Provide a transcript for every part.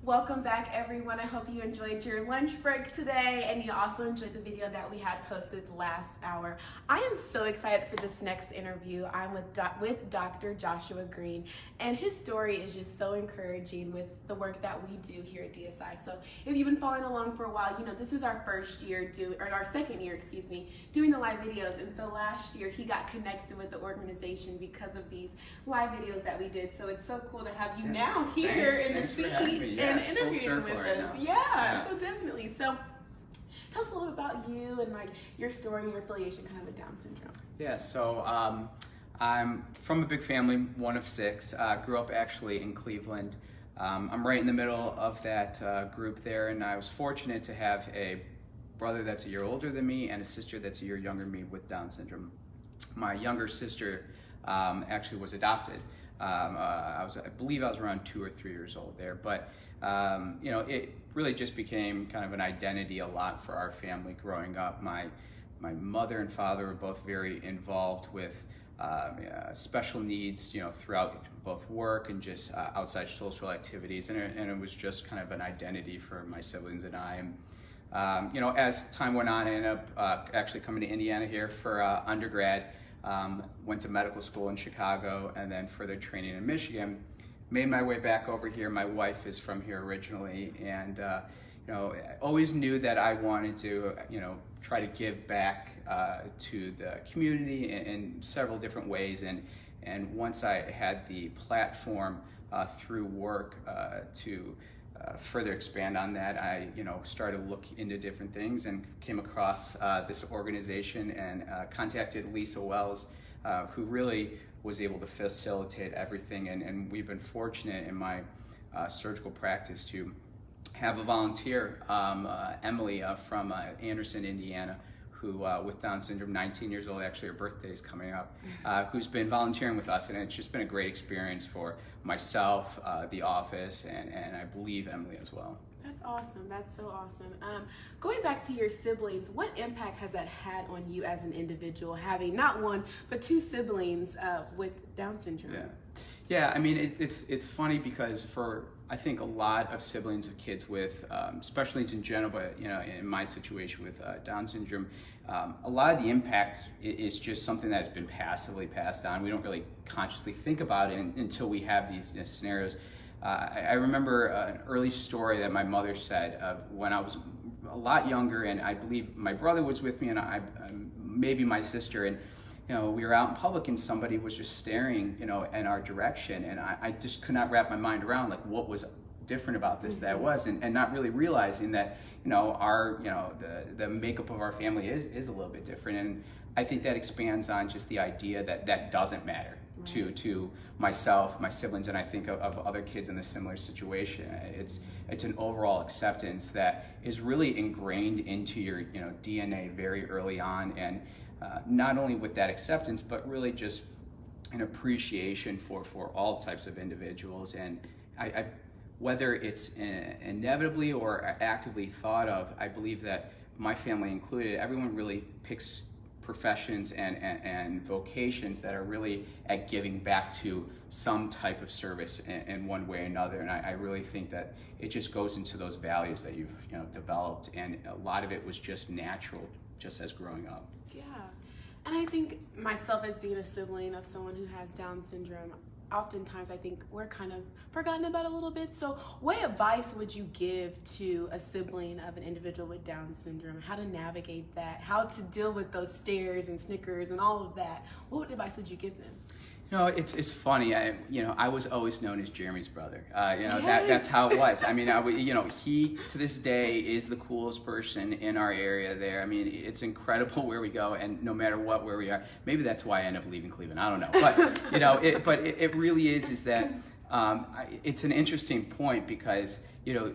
Welcome back, everyone. I hope you enjoyed your lunch break today and you also enjoyed the video that we had posted last hour. I am so excited for this next interview. I'm with Dr. Joshua Greene, and his story is just so encouraging with the work that we do here at DSI. So if you've been following along for a while, you know this is our second year, doing the live videos. And so last year he got connected with the organization because of these live videos that we did. So it's so cool to have you now here in the seat and interviewing with us. Yeah, so definitely. So tell us a little bit about you and like your story and your affiliation kind of with Down syndrome. Yeah, so I'm from a big family, one of six. Grew up actually in Cleveland. I'm right in the middle of that group there, and I was fortunate to have a brother that's a year older than me and a sister that's a year younger than me with Down syndrome. My younger sister actually was adopted. I believe I was around 2 or 3 years old there, but you know, it really just became kind of an identity a lot for our family growing up. My mother and father were both very involved with special needs, you know, throughout both work and just outside social activities, and it was just kind of an identity for my siblings and I. And you know, as time went on, I ended up actually coming to Indiana here for undergrad. Went to medical school in Chicago and then further training in Michigan. Made my way back over here. My wife is from here originally, and you know, I always knew that I wanted to, you know, try to give back to the community in several different ways. And once I had the platform through work to further expand on that, I, you know, started to look into different things and came across this organization and contacted Lisa Wells, who really was able to facilitate everything. And we've been fortunate in my surgical practice to have a volunteer, Emily from Anderson, Indiana, who with Down syndrome, 19 years old, actually her birthday is coming up, who's been volunteering with us, and it's just been a great experience for myself, the office, and I believe Emily as well. That's awesome. That's so awesome. Going back to your siblings, what impact has that had on you as an individual, having not one, but 2 siblings with Down syndrome? Yeah. I mean, it's funny because for, I think, a lot of siblings of kids with special needs in general, but you know, in my situation with Down syndrome, a lot of the impact is just something that's been passively passed on. We don't really consciously think about it until we have these scenarios. I remember an early story that my mother said of when I was a lot younger, and I believe my brother was with me, and maybe my sister, and you know, we were out in public and somebody was just staring, you know, in our direction, and I just could not wrap my mind around like what was different about this that was, and not really realizing that, you know, our, you know, the makeup of our family is a little bit different. And I think that expands on just the idea that that doesn't matter to myself, my siblings, and I think of other kids in a similar situation. It's an overall acceptance that is really ingrained into your, you know, DNA very early on, and not only with that acceptance, but really just an appreciation for all types of individuals. And I whether it's inevitably or actively thought of, I believe that my family included, everyone really picks professions and vocations that are really at giving back to some type of service in one way or another. And I really think that it just goes into those values that you've, you know, developed, and a lot of it was just natural, just as growing up. Yeah, and I think myself as being a sibling of someone who has Down syndrome, oftentimes I think we're kind of forgotten about a little bit. So what advice would you give to a sibling of an individual with Down syndrome? How to navigate that, how to deal with those stares and snickers and all of that? What advice would you give them? You know, it's funny. I was always known as Jeremy's brother. That's how it was. I mean, he to this day is the coolest person in our area there. I mean, it's incredible where we go, and no matter where we are. Maybe that's why I end up leaving Cleveland. I don't know, but you know, it really is that it's an interesting point because, you know,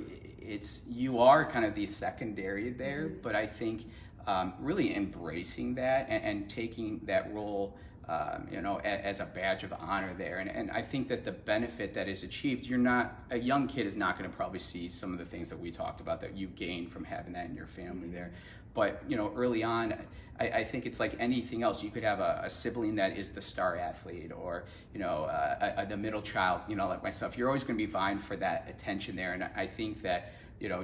you are kind of the secondary there, but I think really embracing that and taking that role, you know, as a badge of honor there. And I think that the benefit that is achieved, a young kid is not going to probably see some of the things that we talked about that you gain from having that in your family there. But early on, I think it's like anything else. You could have a sibling that is the star athlete, or the middle child, like myself. You're always going to be vying for that attention there, and I think that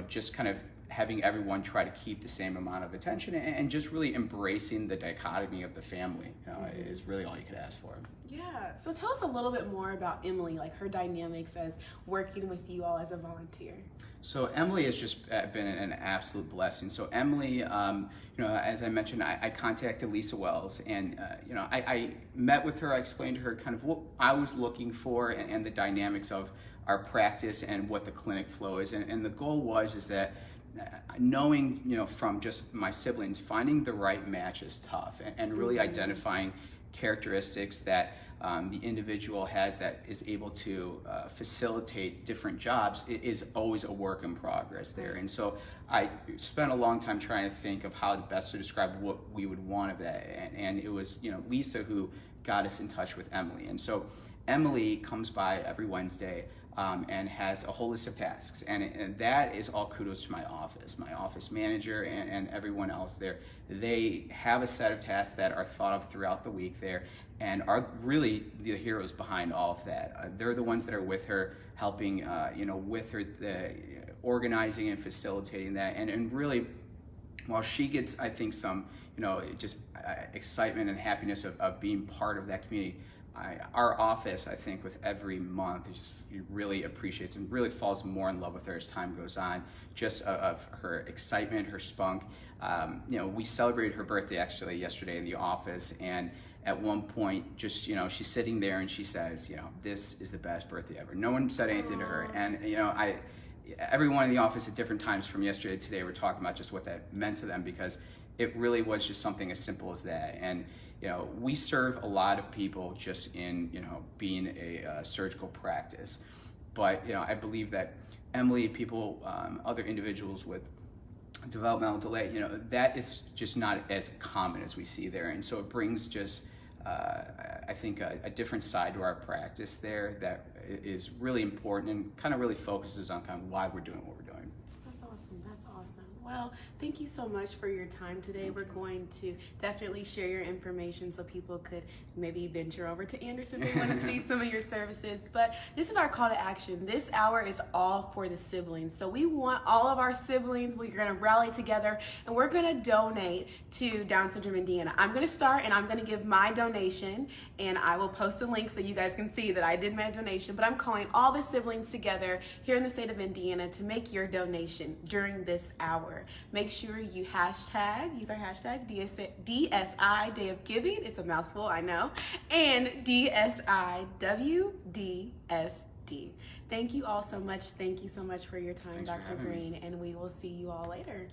just kind of having everyone try to keep the same amount of attention and just really embracing the dichotomy of the family is really all you could ask for. Yeah. So tell us a little bit more about Emily, like her dynamics as working with you all as a volunteer. So Emily has just been an absolute blessing. So Emily, as I mentioned, I contacted Lisa Wells, and I met with her. I explained to her kind of what I was looking for and the dynamics of our practice and what the clinic flow is. And the goal is that knowing, from just my siblings, finding the right match is tough, and really identifying characteristics that the individual has that is able to facilitate different jobs is always a work in progress there. And so I spent a long time trying to think of how best to describe what we would want of that. And it was, Lisa who got us in touch with Emily. And so Emily comes by every Wednesday and has a whole list of tasks. And that is all kudos to my office manager and everyone else there. They have a set of tasks that are thought of throughout the week there and are really the heroes behind all of that. They're the ones that are with her, helping, with her, organizing and facilitating that. And really, while she gets, I think, some, just excitement and happiness of being part of that community, our office, I think, with every month, just really appreciates and really falls more in love with her as time goes on, just of her excitement, her spunk. We celebrated her birthday actually yesterday in the office, and at one point, just, she's sitting there and she says, this is the best birthday ever. No one said anything to her, and, everyone in the office at different times from yesterday to today were talking about just what that meant to them, because it really was just something as simple as that. And we serve a lot of people just in, being a surgical practice. But, I believe that Emily, people, other individuals with developmental delay, that is just not as common as we see there. And so it brings just, I think, a different side to our practice there that is really important and kind of really focuses on kind of why we're doing what we're doing. That's awesome. That's awesome. Well, thank you so much for your time today. We're going to definitely share your information so people could maybe venture over to Anderson if they want to see some of your services. But this is our call to action. This hour is all for the siblings. So we want all of our siblings. We're going to rally together and we're going to donate to Down Syndrome Indiana. I'm going to start and I'm going to give my donation, and I will post the link so you guys can see that I did my donation. But I'm calling all the siblings together here in the state of Indiana to make your donation during this hour. Make sure you use our hashtag DSI Day of Giving. It's a mouthful, I know. And DSI WDSD. Thank you all so much. Thank you so much for your time, Dr. Greene, and we will see you all later.